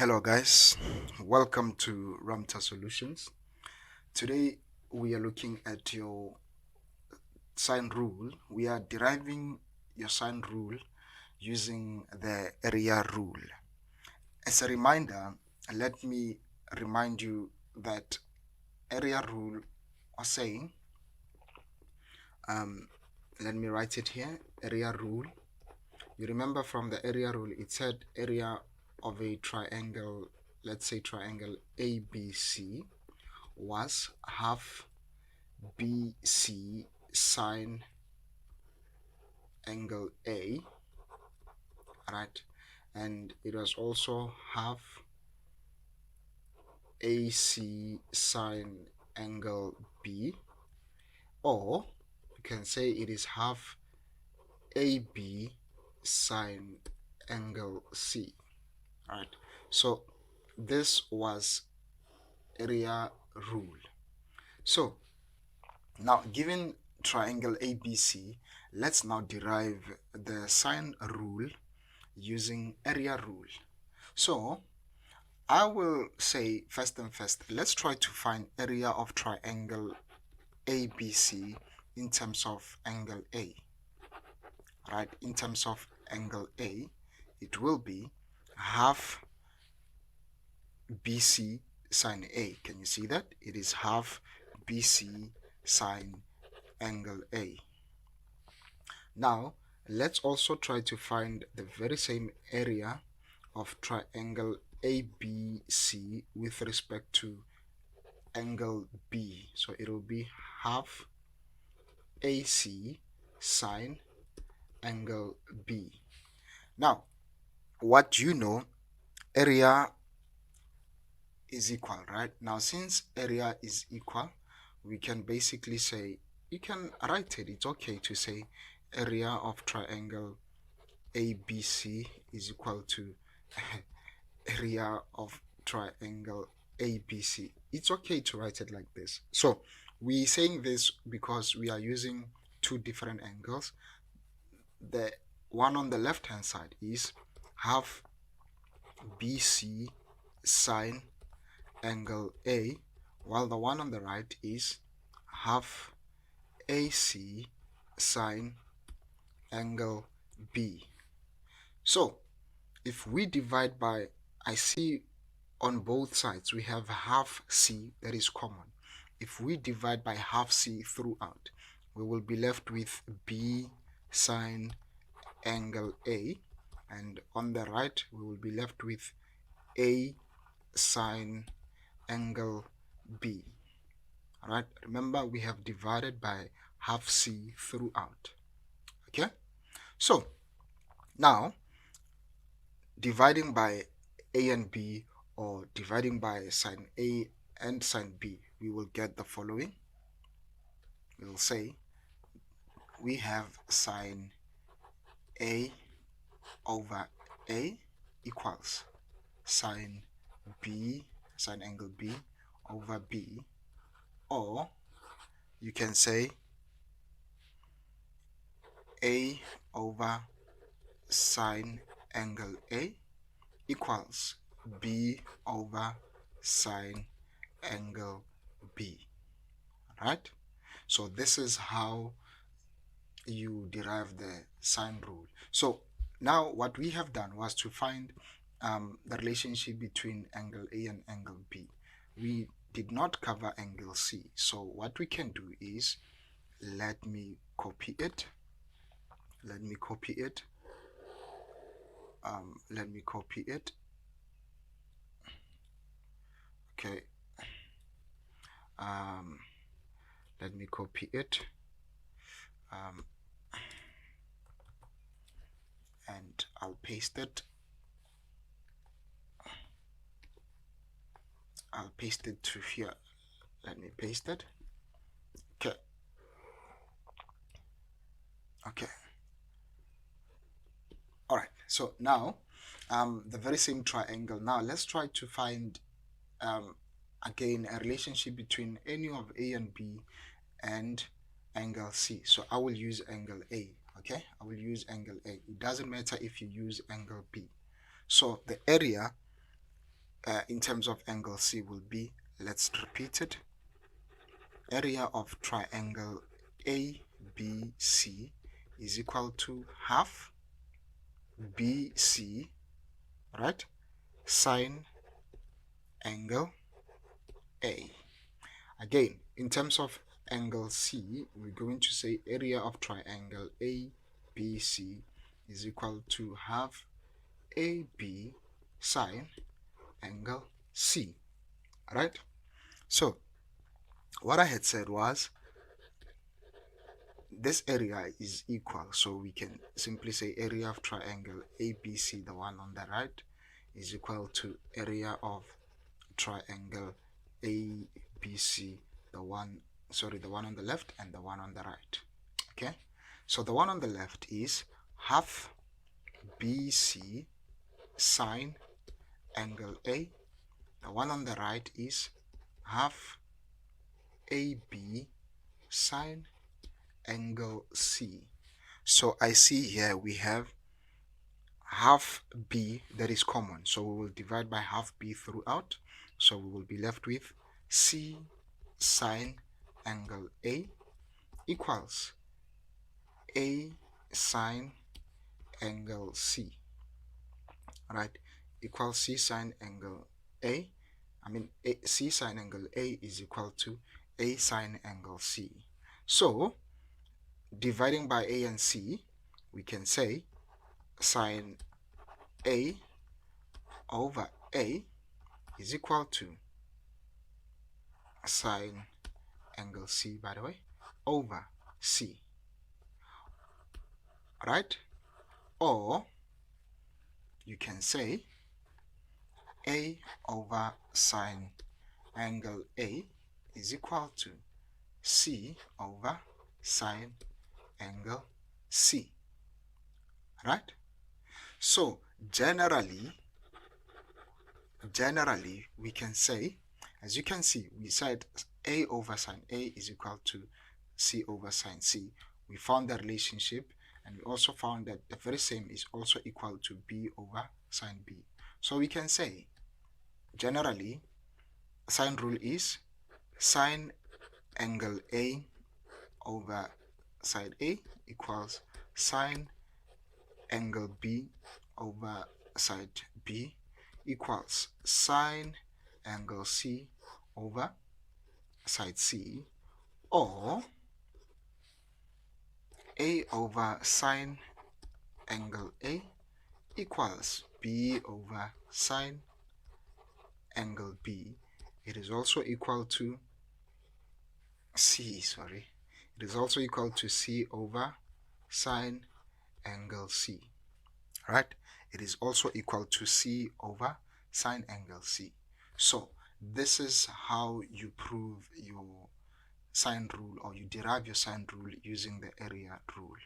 Hello guys, welcome to Ramta Solutions. Today we are looking at your sine rule. We are deriving your sine rule using the area rule. As a reminder, let me remind you that area rule was saying, um, let me write it here, area rule. You remember from the area rule, it said area of a triangle, let's say triangle ABC was half BC sine angle A, right? And it was also half AC sine angle B, or you can say it is half AB sine angle C, right? So this was area rule. So now, given triangle ABC, let's now derive the sine rule using area rule. So I will say first and first, let's try to find area of triangle ABC in terms of angle A, right? In terms of angle A, it will be half BC sine A. Can you see that? It is half BC sine angle A. Now, let's also try to find the very same area of triangle ABC with respect to angle B. So it will be half AC sine angle B. Now, what you know, area is equal, right? Now, since area is equal, we can basically say, you can write it, it's okay to say area of triangle ABC is equal to area of triangle ABC. It's okay to write it like this. So we're saying this because we are using two different angles. The one on the left hand side is half BC sine angle A, while the one on the right is half AC sine angle B. So if we divide by, I see on both sides we have half C that is common. If we divide by half C throughout, we will be left with B sine angle A, and on the right we will be left with A sine angle B. Alright, remember we have divided by half C throughout. Okay, so now dividing by A and B, or dividing by sine A and sine B, we will get the following. We will say we have sine A over A equals sine B, sine angle B over B, or you can say A over sine angle A equals B over sine angle B, right? So this is how you derive the sine rule. So now what we have done was to find the relationship between angle A and angle B. We did not cover angle C. So what we can do is, let me copy it. Let me copy it. Okay. Let me copy it. And I'll paste it. I'll paste it to here. Let me paste it. Okay. Okay. All right. So now, the very same triangle. Now let's try to find again a relationship between any of A and B and angle C. So I will use angle A. Okay, I will use angle A. It doesn't matter if you use angle B. So the area in terms of angle C will be, let's repeat it, area of triangle ABC is equal to half BC, right, sine angle A. Again, in terms of angle C, we're going to say area of triangle ABC is equal to half AB sine angle C, right? So what I had said was this area is equal, so we can simply say area of triangle ABC, the one on the right, is equal to area of triangle ABC, the one on the left and the one on the right. Okay, so the one on the left is half BC sine angle A. The one on the right is half AB sine angle C. So I see here we have half B that is common, so we will divide by half B throughout, so we will be left with C sine angle A equals A sine angle C, right, equals C sine angle A. C sine angle A is equal to A sine angle C. So dividing by A and C, we can say sine A over A is equal to sine angle C, by the way, over C, right? Or you can say A over sine angle A is equal to C over sine angle C, right? So generally we can say, as you can see, we said A over sine A is equal to C over sine C. We found the relationship, and we also found that the very same is also equal to B over sine B. So we can say generally sine rule is sine angle A over side A equals sine angle B over side B equals sine angle C over side C, or A over sine angle A equals B over sine angle B. It is also equal to C over sine angle C, right? It is also equal to C over sine angle C. So this is how you prove your sine rule, or you derive your sine rule using the area rule.